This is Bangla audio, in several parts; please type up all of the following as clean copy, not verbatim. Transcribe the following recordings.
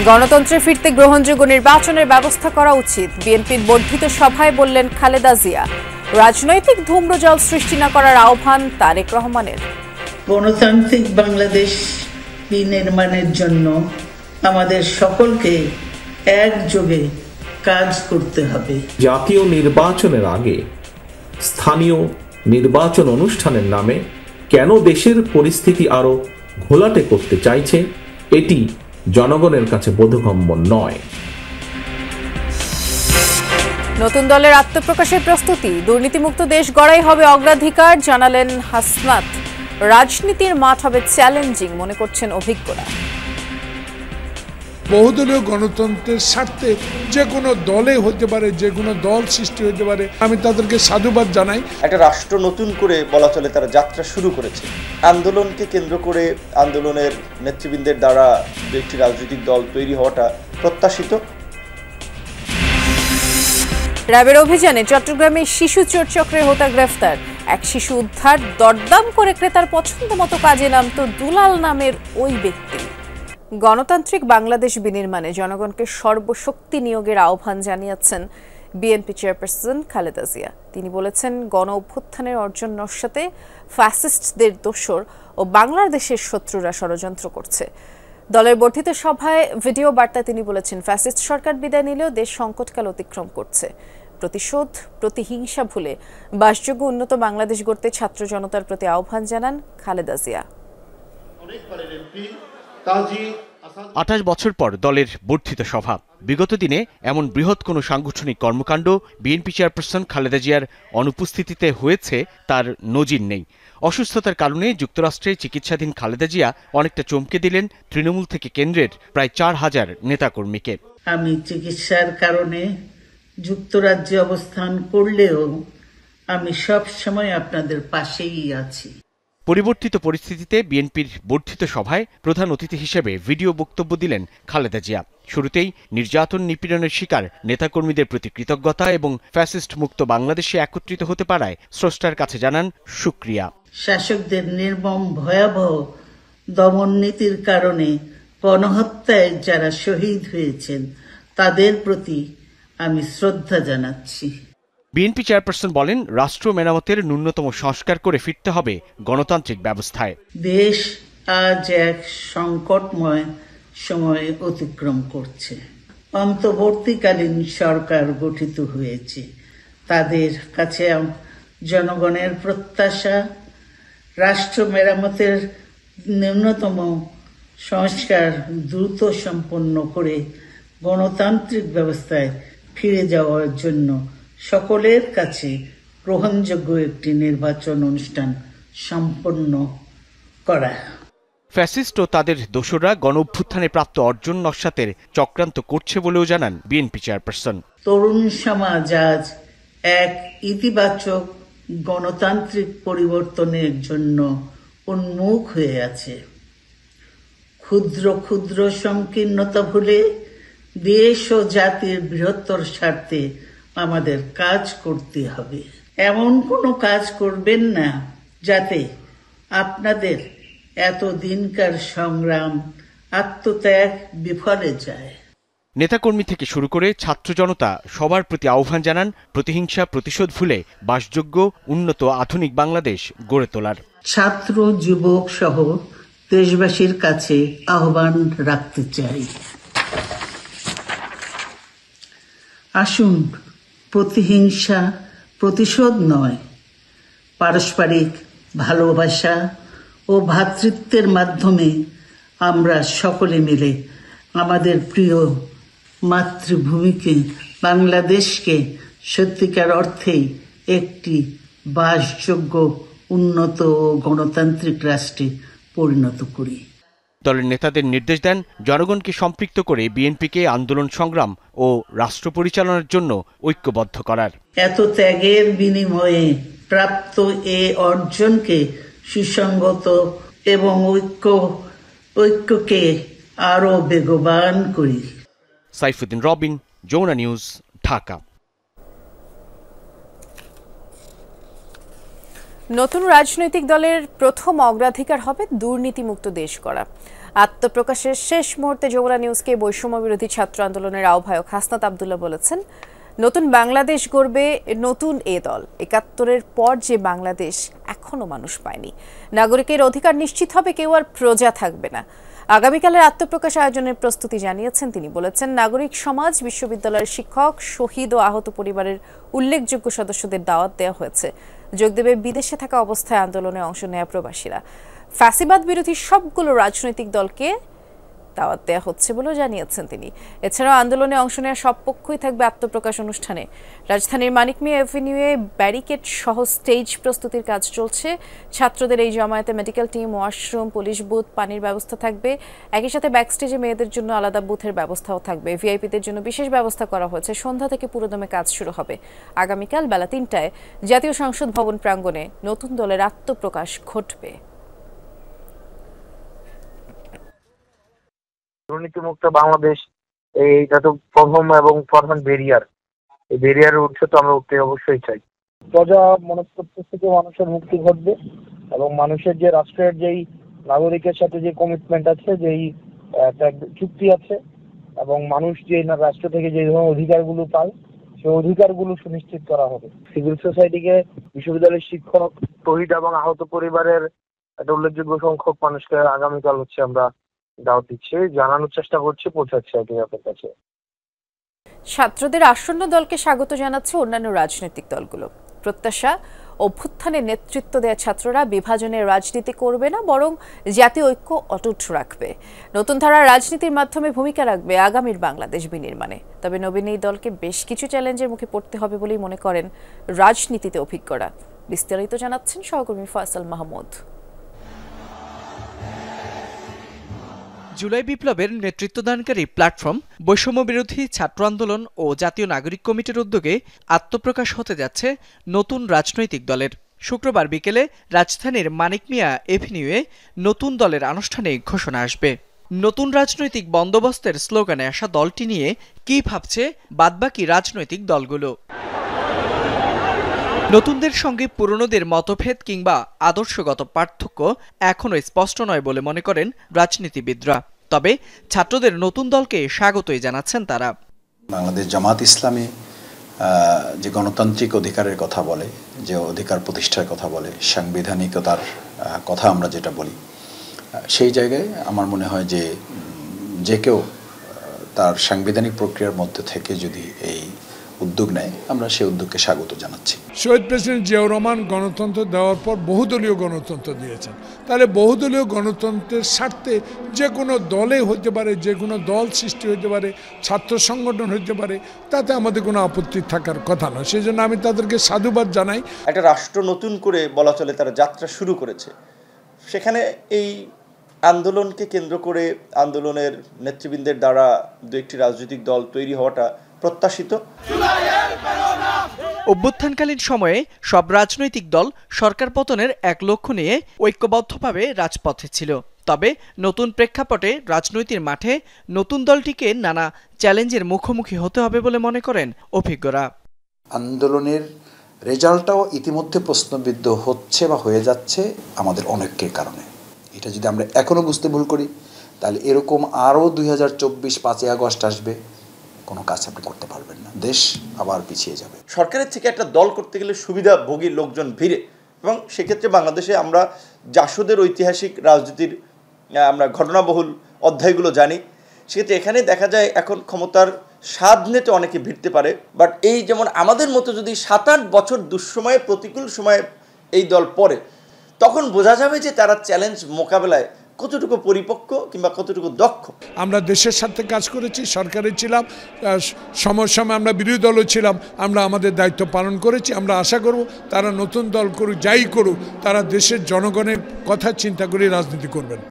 গণতন্ত্রে ফিরতে গ্রহণযোগ্য নির্বাচনের ব্যবস্থা করা উচিত, বিএনপির বর্ধিত সভায় বললেন খালেদা জিয়া। রাজনৈতিক ধূম্রজাল সৃষ্টি না করার আহ্বান তারেক রহমানের। গণতান্ত্রিক বাংলাদেশ বিনির্মাণের জন্য আমাদের সকলকে একযোগে কাজ করতে হবে। জাতীয় নির্বাচনের আগে স্থানীয় নির্বাচন অনুষ্ঠানের নামে কেন দেশের পরিস্থিতি আরো ঘোলাটে করতে চাইছে, এটি জনগণের কাছে বোধগম্য নয়। নতুন দলের আত্মপ্রকাশের প্রস্তুতি, দুর্নীতিমুক্ত দেশ গড়াই হবে অগ্রাধিকার, জানালেন হাসনাত। রাজনীতির মাঠ হবে চ্যালেঞ্জিং মনে করছেন অভিজ্ঞরা। বহুদলীয় গণতন্ত্রের স্বার্থে যে কোনো দলে হতে পারে, যে কোনো দল সৃষ্টি হতে পারে, আমি তাদেরকে সাধুবাদ জানাই। একটা রাষ্ট্র নতুন করে বলা চলে তারা যাত্রা শুরু করেছে। আন্দোলনকে কেন্দ্র করে আন্দোলনের নেতৃবৃন্দের দ্বারা একটি রাজনৈতিক দল তৈরি হওয়াটা প্রত্যাশিত। র্যাবের অভিযানে চট্টগ্রামে শিশু চোর চক্রের হোতা গ্রেফতার, এক শিশু উদ্ধার। দরদাম করে ক্রেতার পছন্দ মতো কাজে নামতো দুলাল নামের ওই ব্যক্তি। গণতান্ত্রিক বাংলাদেশ বিনির্মাণে জনগণকে সর্বশক্তি নিয়োগের আহ্বান জানিয়েছেন বিএনপি চেয়ারপারসন খালেদা জিয়া। তিনি বলেছেন, গণ অভ্যুত্থানের অর্জন নস্যাতে ফ্যাসিস্টদের দোসর ও বাংলাদেশের শত্রুরা ষড়যন্ত্র করছে। দলের বর্ধিত সভায় ভিডিও বার্তায় তিনি বলেছেন, ফ্যাসিস্ট সরকার বিদায় নিলেও দেশ সংকটকাল অতিক্রম করছে। প্রতিশোধ, প্রতিহিংসা ভুলে বাসযোগ্য উন্নত বাংলাদেশ গড়তে ছাত্র জনতার প্রতি আহ্বান জানান খালেদা জিয়া। ২৮ বছর পর দলের বর্ধিত সভা। বিগত দিনে এমন বৃহৎ কোনো সাংগঠনিক কর্মকাণ্ড বিএনপি চেয়ারপারসন খালেদা জিয়ার অনুপস্থিতিতে হয়েছে তার নজির নেই। অসুস্থতার কারণে যুক্তরাষ্ট্রে চিকিৎসাধীন খালেদা জিয়া অনেকটা চমকে দিলেন তৃণমূল থেকে কেন্দ্রের প্রায় ৪,০০০ নেতাকর্মীকে। আমি চিকিৎসার কারণে যুক্তরাজ্যে অবস্থান করলেও আমি সব সময় আপনাদের পাশেই আছি। পরিবর্তিত পরিস্থিতিতে বিএনপির বর্ধিত সভায় প্রধান অতিথি হিসেবে ভিডিও বক্তব্য দিলেন খালেদা জিয়া। শুরুতেই নির্যাতন নিপীড়নের শিকার নেতাকর্মীদের প্রতি কৃতজ্ঞতা এবং ফ্যাসিস্ট মুক্ত বাংলাদেশে একত্রিত হতে পারায় স্রষ্টার কাছে জানান শুকরিয়া। শাসকদের নির্মম ভয়াবহ দমন নীতির কারণে গণহত্যায় যারা শহীদ হয়েছেন তাদের প্রতি আমি শ্রদ্ধা জানাচ্ছি। বিএনপি চেয়ারপারসন বলেন, রাষ্ট্র মেরামতের ন্যূনতম সংস্কার করে ফিরতে হবে গণতান্ত্রিক ব্যবস্থায়। দেশ আজ এক সংকটময় সময় অতিক্রম করছে। অন্তর্বর্তীকালীন সরকার গঠিত হয়েছে। তাদের কাছে জনগণের প্রত্যাশা, রাষ্ট্র মেরামতের ন্যূনতম সংস্কার দ্রুত সম্পন্ন করে গণতান্ত্রিক ব্যবস্থায় ফিরে যাওয়ার জন্য সকলের কাছে গ্রহণযোগ্য একটি নির্বাচন অনুষ্ঠান সম্পন্ন করা। ফ্যাসিস্ট ও তাদের দোসররা গণ অভ্যুত্থানে প্রাপ্ত অর্জন নস্যাতের চক্রান্ত করছে বলেও জানান বিএনপি চেয়ারপারসন। তরুণ সমাজ আজ এক ইতিবাচক গণতান্ত্রিক পরিবর্তনের জন্য উন্মুখ হয়ে আছে। ক্ষুদ্র ক্ষুদ্র সংকীর্ণতা ভুলে দেশ ও জাতির বৃহত্তর স্বার্থে আমাদের কাজ করতে হবে। এমন কোনো কাজ করবেন না যাতে আপনাদের এতদিনকার সংগ্রাম, আত্মত্যাগ বিফলে যায়। নেতাকর্মী থেকে শুরু করে ছাত্র জনতা সবার প্রতি আহ্বান জানান প্রতিহিংসা, প্রতিশোধ ভুলে বাসযোগ্য উন্নত আধুনিক বাংলাদেশ গড়ে তোলার। ছাত্র, যুবক সহ দেশবাসীর কাছে আহ্বান রাখতে চাই, আসুন প্রতিহিংসা, প্রতিশোধ নয়, পারস্পরিক ভালোবাসা ও ভ্রাতৃত্বের মাধ্যমে আমরা সকলে মিলে আমাদের প্রিয় মাতৃভূমিকে, বাংলাদেশকে সত্যিকার অর্থেই একটি বাসযোগ্য উন্নত ও গণতান্ত্রিক রাষ্ট্রে পরিণত করি। দলের নেতাদের নির্দেশ দেন, জনগণকে সম্পৃক্ত করে বিএনপিকে আন্দোলন সংগ্রাম ও রাষ্ট্র পরিচালনার জন্য ঐক্যবদ্ধ করার। এত ত্যাগের বিনিময়ে প্রাপ্ত এ অর্জনকে সুসংগত এবং ঐক্যকে আরো বেগবান করি। সাইফুদ্দিন রবিন, যমুনা নিউজ, ঢাকা। নতুন রাজনৈতিক দলের প্রথম অগ্রাধিকার হবে দুর্নীতিমুক্ত দেশ গড়া। আত্মপ্রকাশের শেষ মুহূর্তে যমুনা নিউজকে বৈষম্য বিরোধী ছাত্র আন্দোলনের আহ্বায়ক হাসনাত আবদুল্লাহ বলেছেন, নতুন বাংলাদেশ গড়বে নতুন এ দল। ৭১-এর পর যে বাংলাদেশ এখনো মানুষ পায়নি। নাগরিকের অধিকার নিশ্চিত হবে, কেউ আর প্রজা থাকবে না। আগামীকালের আত্মপ্রকাশ আয়োজনের প্রস্তুতি জানিয়েছেন তিনি। বলেছেন, নাগরিক সমাজ, বিশ্ববিদ্যালয়ের শিক্ষক, শহীদ ও আহত পরিবারের উল্লেখযোগ্য সদস্যদের দাওয়াত দেওয়া হয়েছে। যোগ দেবে বিদেশে থাকা অবস্থায় আন্দোলনে অংশ নেওয়া প্রবাসীরা। ফ্যাসিবাদ বিরোধী সবগুলো রাজনৈতিক দলকে দাওয়াত দেওয়া হচ্ছে বলেও জানিয়েছেন তিনি। এছাড়াও আন্দোলনে অংশ নেওয়া সব পক্ষই থাকবে আত্মপ্রকাশ অনুষ্ঠানে। রাজধানীর মানিক মিয়া এভিনিউয়ে ব্যারিকেড সহ স্টেজ প্রস্তুতির কাজ চলছে। ছাত্রদের এই জমায়েতে medical team, washroom, police booth, পানির ব্যবস্থা থাকবে। একই সাথে ব্যাকস্টেজে মেয়েদের জন্য আলাদা বুথের ব্যবস্থাও থাকবে। ভিআইপিদের জন্য বিশেষ ব্যবস্থা করা হয়েছে। সন্ধ্যা থেকে পুরোদমে কাজ শুরু হবে। আগামীকাল বেলা ৩টায় জাতীয় সংসদ ভবন প্রাঙ্গণে নতুন দলের আত্মপ্রকাশ ঘটবে। দুর্নীতিমুক্ত বাংলাদেশ, এইটা তো প্রথম এবং প্রধান ব্যারিয়ার। এই ব্যারিয়ার উঠছে তো আমরা উঠতে অবশ্যই চাই। প্রজা মনস্তত্ব থেকে মানুষের মুক্তি ঘটবে এবং মানুষের যে রাষ্ট্রের যেই নাগরিকের সাথে যে কমিটমেন্ট আছে, যেই একটা চুক্তি আছে, এবং মানুষ যে রাষ্ট্র থেকে যে ধরনের অধিকারগুলো পায় সেই অধিকারগুলো সুনিশ্চিত করা হবে। সিভিল সোসাইটিকে, বিশ্ববিদ্যালয়ের শিক্ষক, শহীদ এবং আহত পরিবারের একটা উল্লেখযোগ্য সংখ্যক মানুষকে আগামীকাল আমরা দাওয়াত দিচ্ছে, জানানোর চেষ্টা করছে, পৌঁছাচ্ছে আপনাদের কাছে। ছাত্রদের আসন্ন দলকে স্বাগত জানাচ্ছে অন্যান্য রাজনৈতিক দলগুলো। প্রত্যাশা, অভ্যুত্থানে নেতৃত্ব দেওয়া ছাত্ররা বিভাজনের রাজনীতি করবে না, বরং জাতীয় ঐক্য অটুট রাখবে। নতুন ধারার রাজনীতির মাধ্যমে ভূমিকা রাখবে আগামীর বাংলাদেশ বিনির্মাণে। তবে নবীন এই দলকে বেশ কিছু চ্যালেঞ্জের মুখে পড়তে হবে বলেই মনে করেন রাজনীতিতে অভিজ্ঞরা। বিস্তারিত জানাচ্ছেন সহকর্মী ফয়সাল মাহমুদ। জুলাই বিপ্লবের নেতৃত্বদানকারী প্ল্যাটফর্ম বৈষম্য বিরোধী ছাত্র আন্দোলন ও জাতীয় নাগরিক কমিটির উদ্যোগে আত্মপ্রকাশ হতে যাচ্ছে নতুন রাজনৈতিক দলের। শুক্রবার বিকেলে রাজধানীর মানিক মিয়া এভিনিউয়ে নতুন দলের আনুষ্ঠানিক ঘোষণা আসবে। নতুন রাজনৈতিক বন্দোবস্তের স্লোগানে আসা দলটি নিয়ে কী ভাবছে বাদবাকি রাজনৈতিক দলগুলো। নতুনদের সঙ্গে পুরনোদের মতভেদ কিংবা আদর্শগত পার্থক্য এখনো স্পষ্ট নয় বলে মনে করেন রাজনীতিবিদরা। তবে ছাত্রদের নতুন দলকে স্বাগতই জানাচ্ছেন তারা। বাংলাদেশ জামাত ইসলামী যে গণতান্ত্রিক অধিকারের কথা বলে, যে অধিকার প্রতিষ্ঠার কথা বলে, সাংবিধানিকতার কথা আমরা যেটা বলি, সেই জায়গায় আমার মনে হয় যে কেউ তার সাংবিধানিক প্রক্রিয়ার মধ্যে থেকে যদি এই উদ্যোগ নেয়, আমরা সেই উদ্যোগকে স্বাগত জানাচ্ছি। শহীদ প্রেসিডেন্ট জিয়াউর রহমান গণতন্ত্র দেওয়ার পর বহুদলীয় গণতন্ত্র দিয়েছেন। তাহলে বহুদলীয় গণতন্ত্রের স্বার্থে যে কোনো দলে হতে পারে, যে কোনো দল সৃষ্টি হতে পারে, ছাত্র সংগঠন হতে পারে, তাতে আমাদের কোনো আপত্তি থাকার কথা নয়। সেই জন্য আমি তাদেরকে সাধুবাদ জানাই। একটা রাষ্ট্র নতুন করে বলা চলে তারা যাত্রা শুরু করেছে। সেখানে এই আন্দোলনকে কেন্দ্র করে আন্দোলনের নেতৃবৃন্দের দ্বারা দু একটি রাজনৈতিক দল তৈরি হওয়াটা প্রত্যাশিত। অভ্যুত্থানকালীন সময়ে সব রাজনৈতিক দল সরকার পতনের এক লক্ষ্য নিয়ে ঐক্যবদ্ধভাবে রাজপথে ছিল। তবে নতুন প্রেক্ষাপটে রাজনৈতিক মাঠে নতুন দলটিকে নানা চ্যালেঞ্জের মুখোমুখি হতে হবে বলে মনে করেন অভিজ্ঞরা। আন্দোলনের রেজাল্টটাও ইতিমধ্যে প্রশ্নবিদ্ধ হচ্ছে বা হয়ে যাচ্ছে আমাদের অনৈক্যের কারণে। এটা যদি আমরা এখনো বুঝতে ভুল করি, তাহলে এরকম আরও 2024 5ই আগস্ট আসবে, কোনো কাজ আপনি করতে পারবেন না, দেশ আবার পিছিয়ে যাবে। সরকারের থেকে একটা দল করতে গেলে সুবিধাভোগী লোকজন ভিড়ে, এবং সেক্ষেত্রে বাংলাদেশে আমরা জাসদের ঐতিহাসিক রাজনীতির আমরা ঘটনাবহুল অধ্যায়গুলো জানি। সেক্ষেত্রে এখানে দেখা যায় এখন ক্ষমতার স্বাদ নিতে অনেকে ভিড়তে পারে, বাট এই যেমন আমাদের মতো যদি 7-8 বছর দুঃসময়ে, প্রতিকূল সময়ে এই দল পড়ে, তখন বোঝা যাবে যে তারা চ্যালেঞ্জ মোকাবেলায় কতটুকু পরিপক্ক কিংবা কতটুকু দক্ষ। আমরা দেশের সাথে কাজ করেছি, সরকারে ছিলাম, সময় আমরা বিরোধী দলও ছিলাম, আমরা আমাদের দায়িত্ব পালন করেছি। আমরা আশা করব তারা নতুন দল করুক, যাই করুক, তারা দেশের জনগণের কথা চিন্তা করে রাজনীতি করবেন।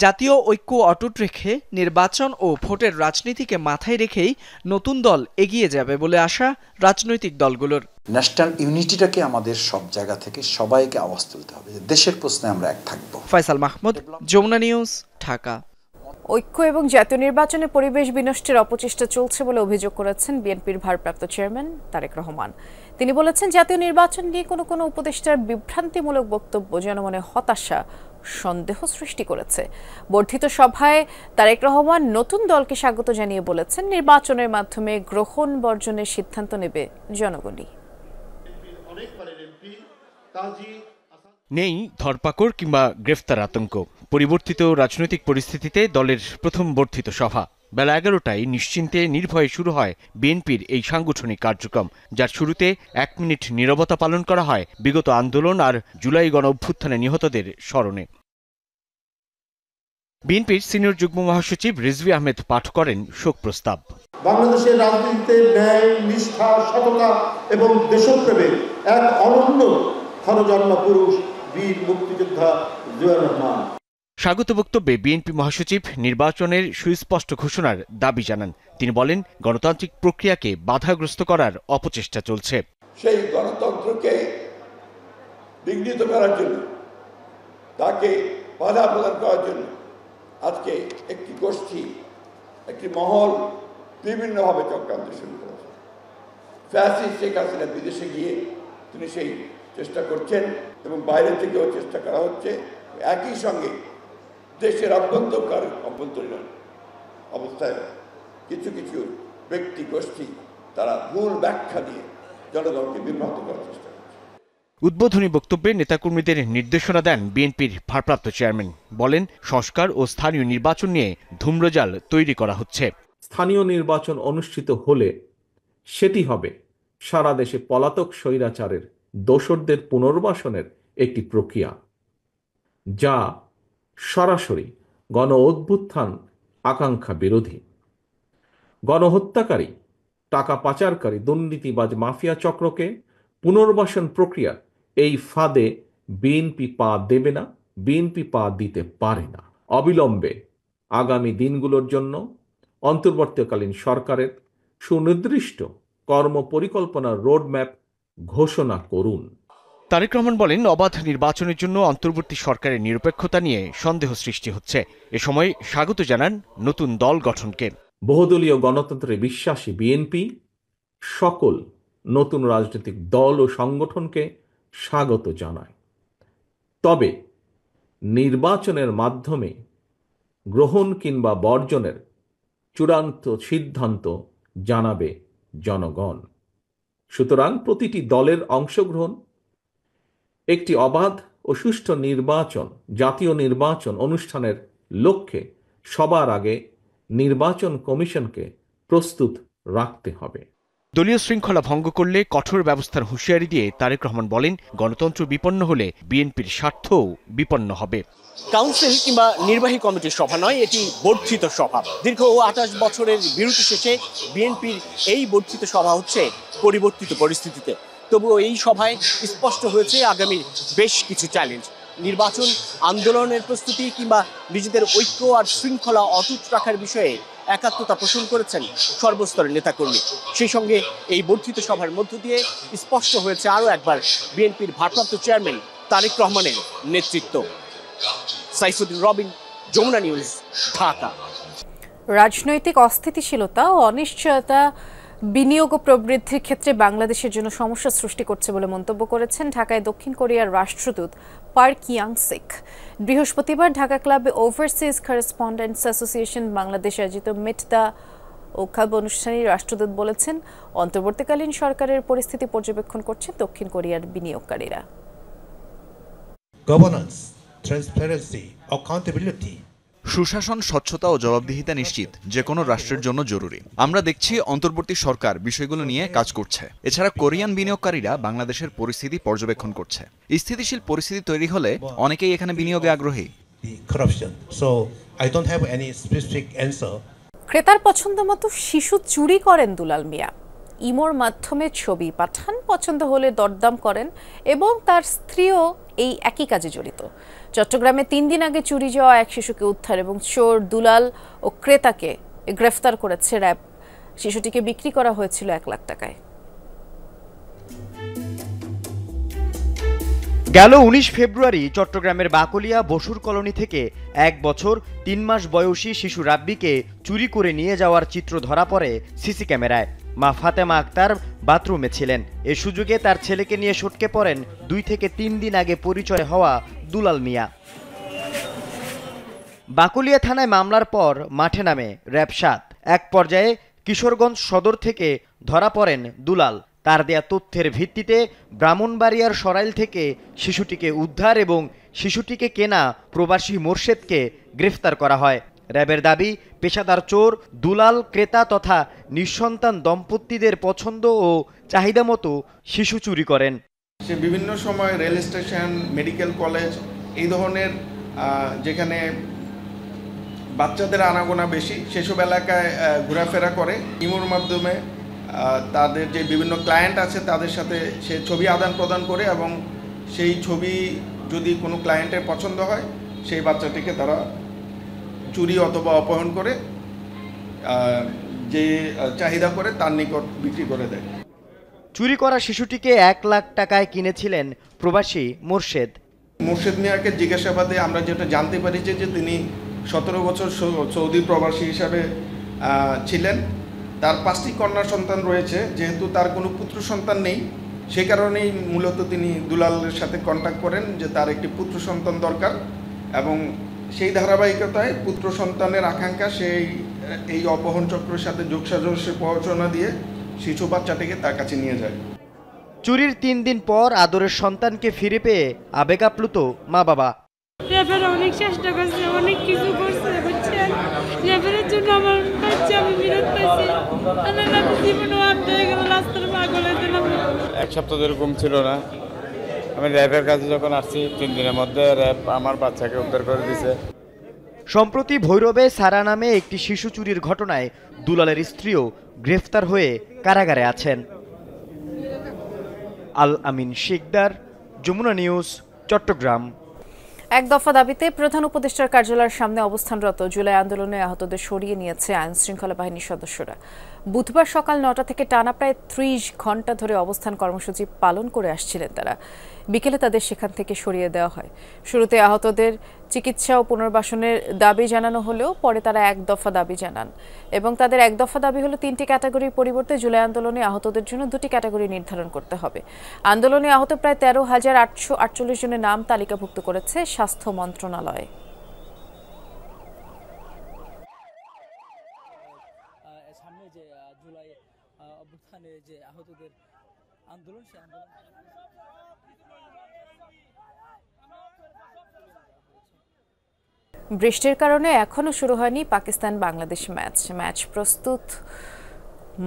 জাতীয় ঐক্য অটুট রেখে নির্বাচন ও ভোটের রাজনীতিকে মাথায় রেখেই নতুন দল এগিয়ে যাবে বলে আশা রাজনৈতিক দলগুলোর। ন্যাশনাল ইউনিটিটাকে আমাদের সব জায়গা থেকে সবাইকে আওয়াজ তুলতে হবে যে দেশের প্রশ্নে আমরা এক থাকবো। ফয়সাল মাহমুদ, যমুনা নিউজ, ঢাকা। ঐক্য এবং জাতীয় নির্বাচনে পরিবেশ বিনষ্টের অপচেষ্টা চলছে বলে অভিযোগ করেছেন বিএনপির ভারপ্রাপ্ত চেয়ারম্যান তারেক রহমান। তিনি বলেছেন, জাতীয় নির্বাচন নিয়ে কোনো উপদেষ্টার বিভ্রান্তিমূলক বক্তব্য জনমনে হতাশা, সন্দেহ সৃষ্টি করেছে। বর্ধিত সভায় তারেক রহমান নতুন দলকে স্বাগত জানিয়ে বলেছেন, নির্বাচনের মাধ্যমে গ্রহণ বর্জনের সিদ্ধান্ত নেবে জনগণই। নেই ধরপাকড় কিংবা গ্রেফতার আতঙ্ক। পরিবর্তিত রাজনৈতিক পরিস্থিতিতে দলের প্রথম বর্ধিত সভা বেলা 11টায় নিশ্চিন্তে নির্ভয়ে শুরু হয় বিএনপির এই সাংগঠনিক কার্যক্রম, যার শুরুতে 1 মিনিট নীরবতা পালন করা হয় বিগত আন্দোলন আর জুলাই গণ অভ্যুত্থানে নিহতদের স্মরণে। বিএনপির সিনিয়র যুগ্ম মহাসচিব রিজভী আহমেদ পাঠ করেন শোক প্রস্তাব। বাংলাদেশের রাজনীতিতে ন্যায়, নিষ্ঠা, সততা এবং দেশপ্রেমে এক অনন্য ক্ষণজন্ম পুরুষ বীর মুক্তিযোদ্ধা জিয়াউর রহমান। স্বাগত বক্তব্যে বিএনপি মহাসচিব নির্বাচনের সুস্পষ্ট ঘোষণার দাবি জানান। তিনি বলেন, গণতান্ত্রিক প্রক্রিয়াকে বাধাগ্রস্ত করার অপচেষ্টা চলছে। সেই গণতন্ত্রকে বিঘ্নিত করার জন্য, তাকে বাধা প্রদান করার জন্য আজকে একটি গোষ্ঠী, একটি মহল বিভিন্নভাবে চক্রান্ত শুরু করেছে। ফ্যাসিস্ট শেখ হাসিনা বিদেশে গিয়ে তিনি সেই চেষ্টা করছেন এবং বাইরে থেকেও চেষ্টা করা হচ্ছে। একই সঙ্গে দেশের অভ্যন্তরীণ অবস্থায় কিছু কিছু ব্যক্তি গোষ্ঠী তারা ভুল ব্যাখ্যা দিয়ে জনগণকে বিভ্রান্ত করার চেষ্টা করছে। উদ্বোধনী বক্তব্যে নেতাকর্মীদের নির্দেশনা দেন বিএনপির ভারপ্রাপ্ত চেয়ারম্যান। বলেন, সংস্কার ও স্থানীয় নির্বাচন নিয়ে ধূম্রজাল তৈরি করা হচ্ছে। স্থানীয় নির্বাচন অনুষ্ঠিত হলে সেটি হবে সারা দেশে পলাতক স্বৈরাচারের দোসরদের পুনর্বাসনের একটি প্রক্রিয়া, যা সরাসরি গণ অভ্যুত্থান আকাঙ্ক্ষা বিরোধী। গণহত্যাকারী, টাকা পাচারকারী, দুর্নীতিবাজ মাফিয়া চক্রকে পুনর্বাসন প্রক্রিয়ার এই ফাঁদে বিএনপি পা দেবে না, বিএনপি পা দিতে পারে না। অবিলম্বে আগামী দিনগুলোর জন্য অন্তর্বর্তীকালীন সরকারের সুনির্দিষ্ট কর্মপরিকল্পনার রোডম্যাপ ঘোষণা করুন। তারেক রহমান বলেন, অবাধ নির্বাচনের জন্য অন্তর্বর্তী সরকারের নিরপেক্ষতা নিয়ে সন্দেহ সৃষ্টি হচ্ছে। এ সময় স্বাগত জানান নতুন দল গঠনকে। বহুদলীয় গণতন্ত্রে বিশ্বাসী বিএনপি সকল নতুন রাজনৈতিক দল ও সংগঠনকে স্বাগত জানায়। তবে নির্বাচনের মাধ্যমে গ্রহণ কিংবা বর্জনের চূড়ান্ত সিদ্ধান্ত জানাবে জনগণ। সুতরাং প্রতিটি দলের অংশগ্রহণ একটি অবাধ ও সুষ্ঠু নির্বাচন, জাতীয় নির্বাচন অনুষ্ঠানের লক্ষ্যে সবার আগে নির্বাচন কমিশনকে প্রস্তুত রাখতে হবে। দলীয় শৃঙ্খলা ভঙ্গ করলে কঠোর ব্যবস্থার হুঁশিয়ারি দিয়ে তারেক রহমান বলেন, গণতন্ত্র বিপন্ন হলে বিএনপির স্বার্থও বিপন্ন হবে। কাউন্সিল কিংবা নির্বাহী কমিটির সভা নয়, এটি বর্ধিত সভা। দীর্ঘ 28 বছরের বিরতি শেষে বিএনপির এই বর্ধিত সভা হচ্ছে পরিবর্তিত পরিস্থিতিতে। তবুও এই সভায় স্পষ্ট হয়েছে আগামী বেশ কিছু চ্যালেঞ্জ। নির্বাচন, আন্দোলনের প্রস্তুতি কিংবা নিজেদের ঐক্য আর শৃঙ্খলা অটুট রাখার বিষয়ে একাত্মতা পোষণ করেছেন সর্বস্তরের নেতাকর্মী। সেই সঙ্গে এই বর্ধিত সভার মধ্য দিয়ে স্পষ্ট হয়েছে আরও একবার বিএনপির ভারপ্রাপ্ত চেয়ারম্যান তারেক রহমানের নেতৃত্ব। সাইফুদ্দিন রবিন, যমুনা নিউজ, ঢাকা। রাজনৈতিক অস্থিতিশীলতা ও অনিশ্চয়তা বিনিয়োগ ও প্রবৃদ্ধির ক্ষেত্রে বাংলাদেশের জন্য সমস্যা সৃষ্টি করছে বলে মন্তব্য করেছেন ঢাকায় দক্ষিণ কোরিয়ার রাষ্ট্রদূত পার্ক ইয়াং-সিক। বৃহস্পতিবার ঢাকা ক্লাবে ওভারসিজ করেসপন্ডেন্টস অ্যাসোসিয়েশন বাংলাদেশ আয়োজিত মিট দ্য ওকাব অনুষ্ঠানে রাষ্ট্রদূত বলেছেন, অন্তর্বর্তীকালীন সরকারের পরিস্থিতি পর্যবেক্ষণ করছে দক্ষিণ কোরিয়ার বিনিয়োগকারীরা। গভর্নেন্স, ট্রান্সপারেন্সি, অ্যাকাউন্টেবিলিটি, সুশাসন, স্বচ্ছতা ও জবাবদিহিতা নিশ্চিত যে কোনো রাষ্ট্রের জন্য জরুরি। আমরা দেখছি অন্তর্বর্তী সরকার বিষয়গুলো নিয়ে কাজ করছে। এছাড়া কোরিয়ান বিনিয়োগকারীরা বাংলাদেশের পরিস্থিতি পর্যবেক্ষণ করছে। স্থিতিশীল পরিস্থিতি তৈরি হলে অনেকেই এখানে বিনিয়োগে আগ্রহী। ক্রেতার পছন্দ মতো শিশু চুরি করেন দুলাল মিয়া। ইমোর মাধ্যমে ছবি পাঠান, পছন্দ হলে দরদাম করেন এবং তার স্ত্রীও এই একই কাজে জড়িত। চট্টগ্রামে 3 দিন আগে চুরি যাওয়া এক শিশুকে উদ্ধার এবং চোর দুলাল ও ক্রেতাকে গ্রেফতার করেছে র্যাব। শিশুটিকে বিক্রি করা হয়েছিল 1 লাখ টাকায়। গেল ১৯ ফেব্রুয়ারি চট্টগ্রামের বাকলিয়া বসুর কলোনি থেকে ১ বছর ৩ মাস বয়সী শিশু রাব্বিকে চুরি করে নিয়ে যাওয়ার চিত্র ধরা পড়ে সিসি ক্যামেরায়। মা ফাতেমা আক্তার বাথরুমে ছিলেন। এ সুযোগে তার ছেলেকে নিয়ে সটকে পড়েন ২ থেকে ৩ দিন আগে পরিচয় হওয়া দুলাল মিয়া। বাকলিয়া থানায় মামলার পর মাঠে নামে র‍্যাব ৭। এক পর্যায়ে কিশোরগঞ্জ সদর থেকে ধরা পড়েন দুলাল। তার দেয়া তথ্যের ভিত্তিতে ব্রাহ্মণবাড়িয়ার সরাইল থেকে শিশুটিকে উদ্ধার এবং শিশুটিকে কেনা প্রবাসী মোর্শেদকে গ্রেফতার করা হয়। র‍্যাবের দাবি, পেশাদার চোর দুলাল ক্রেতা তথা নিঃসন্তান দম্পতিদের পছন্দ ও চাহিদা মতো শিশু চুরি করেন। সে বিভিন্ন সময় রেল স্টেশন, মেডিকেল কলেজ এই ধরনের যেখানে বাচ্চাদের আনাগোনা বেশি সেসব এলাকায় ঘোরাফেরা করে। ইমোর মাধ্যমে তাদের যে বিভিন্ন ক্লায়েন্ট আছে তাদের সাথে সে ছবি আদান প্রদান করে এবং সেই ছবি যদি কোনো ক্লায়েন্টের পছন্দ হয় সেই বাচ্চাটিকে তারা চুরি অথবা অপহরণ করে যে চাহিদা করে তার নিকট বিক্রি করে দেয়। চুরি করা শিশুটিকে ১ লাখ টাকায় কিনেছিলেন প্রবাসী মোর্শেদ। মোর্শেদ মিয়াকে জিজ্ঞাসাবাদে আমরা যেটা জানতে পারিছি যে তিনি ১৭ বছর সৌদি প্রবাসী হিসাবে ছিলেন। তার ৫টি কন্যা সন্তান রয়েছে। যেহেতু তার কোনো পুত্র সন্তান নেই, সে কারণেই মূলত তিনি দুলালের সাথে কন্ট্যাক্ট করেন যে তার একটি পুত্র সন্তান দরকার এবং সেই ধারাবাহিকতায় পুত্র সন্তানের আকাঙ্ক্ষা এই অপহরণ চক্রের সাথে যোগসাজশের প্ররোচনা দিয়ে শিশু বাচ্চাটিকে তার কাছে নিয়ে যায়। চুরির ৩ দিন পর আদরের সন্তানকে ফিরে পেয়ে আবেগ আপ্লুত মা বাবা। অনেক চেষ্টা করছে, অনেক কিছু করছে, বুঝছেন? রেফারের জন্য আমার বাচ্চা আমি বিরত পাইছি। আমার জীবনও আপনি গেল রাস্তার পাগলে দিলাম। ১ সপ্তাহ এরকম ছিল না। আমি র্যাবের কাছে যখন আসছি ৩ দিনের মধ্যে র্যাব আমার বাচ্চাকে উদ্ধার করে দিয়েছে। সম্প্রতি ভৈরবে সারা নামে একটি শিশু চুরির ঘটনায় দুলালের স্ত্রীও গ্রেফতার হয়ে কারাগারে আছেন। আল আমিন শিকদার, যমুনা নিউজ, চট্টগ্রাম। এক দফা দাবিতে প্রধান উপদেষ্টার কার্যালয়ের সামনে অবস্থানরত জুলাই আন্দোলনে আহতদের সরিয়ে নিয়েছে আইন শৃঙ্খলা বাহিনীর সদস্যরা। বুধবার সকাল ৯টা থেকে টানা প্রায় ৩০ ঘণ্টা ধরে অবস্থান কর্মসূচি পালন করে আসছিলেন তারা। বিকেলে তাদের সেখান থেকে সরিয়ে দেওয়া হয়। শুরুতে আহতদের চিকিৎসা ও পুনর্বাসনের দাবি জানানো হলেও পরে তারা এক দফা দাবি জানান এবং তাদের এক দফা দাবি হলো ৩টি ক্যাটাগরির পরিবর্তে জুলাই আন্দোলনে আহতদের জন্য 2টি ক্যাটাগরি নির্ধারণ করতে হবে। আন্দোলনে আহত প্রায় ১৩,৮৪৮ জনের নাম তালিকাভুক্ত করেছে স্বাস্থ্য মন্ত্রণালয়। বৃষ্টির কারণে এখনো শুরু হয়নি পাকিস্তান বাংলাদেশ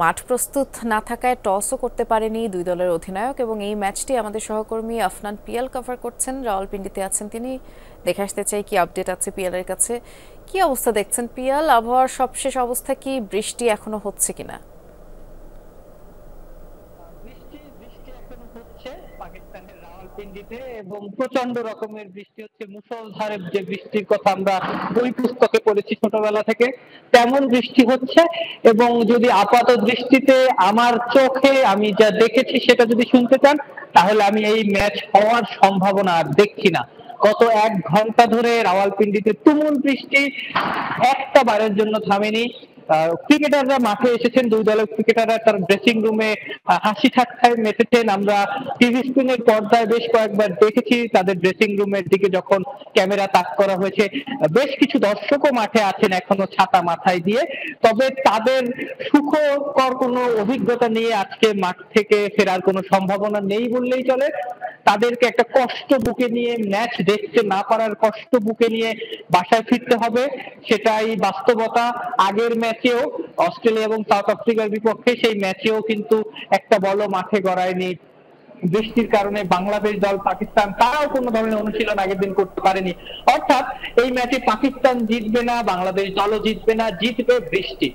মাঠ প্রস্তুত না থাকায় টসও করতে পারেনি দুই দলের অধিনায়ক এবং এই ম্যাচটি আমাদের সহকর্মী আফনান পিয়াল কভার করছেন। রাওয়ালপিন্ডিতে আছেন তিনি। দেখে আসতে চাই কি আপডেট আছে পিয়ালের কাছে। কি অবস্থা দেখছেন পিয়াল? আবহাওয়ার সবশেষ অবস্থা কি? বৃষ্টি এখনো হচ্ছে কিনা? পাকিস্তানের রাওয়ালপিন্ডিতে এবং প্রচন্ড রকমের বৃষ্টি হচ্ছে। মুষলধারে যে বৃষ্টির কথা আমরা বই পুস্তকে পড়েছি ছোটবেলা থেকে, তেমন বৃষ্টি হচ্ছে। এবং যদি আপাত দৃষ্টিতে আমার চোখে আমি যা দেখেছি সেটা যদি শুনতে চান, তাহলে আমি এই ম্যাচ হওয়ার সম্ভাবনা আর দেখছি না। গত ১ ঘন্টা ধরে রাওয়ালপিন্ডিতে তুমুল বৃষ্টি, একটা বারের জন্য থামেনি। ক্রিকেটাররা মাঠে এসেছেন, দুই দলের ক্রিকেটাররা তার ড্রেসিং রুমে হাসি ঠাট্টায় মেতেছেন। আমরা টিভি স্ক্রিনের পর্দায় বেশ কয়েকবার দেখেছি তাদের ড্রেসিং রুমের দিকে যখন ক্যামেরা তাক করা হয়েছে। বেশ কিছু দর্শকও মাঠে আছেন এখনো ছাতা মাথায় দিয়ে। তবে তাদের সুখকর কোনো অভিজ্ঞতা নিয়ে আজকে মাঠ থেকে ফেরার কোনো সম্ভাবনা নেই বললেই চলে। তাদেরকে একটা কষ্ট বুকে নিয়ে, ম্যাচ দেখতে না পারার কষ্ট বুকে নিয়ে বাসায় ফিরতে হবে, সেটাই বাস্তবতা। আগের ম্যাচেও অস্ট্রেলিয়া এবং সাউথ আফ্রিকার বিপক্ষে সেই ম্যাচেও কিন্তু একটা বলও মাঠে গড়ায়নি। বৃষ্টির কারণে বাংলাদেশ দল, পাকিস্তান তারাও কোনো ধরনের অনুশীলন আগের দিন করতে পারেনি। অর্থাৎ এই ম্যাচে পাকিস্তান জিতবে না, বাংলাদেশ দলও জিতবে না, জিতবে বৃষ্টি।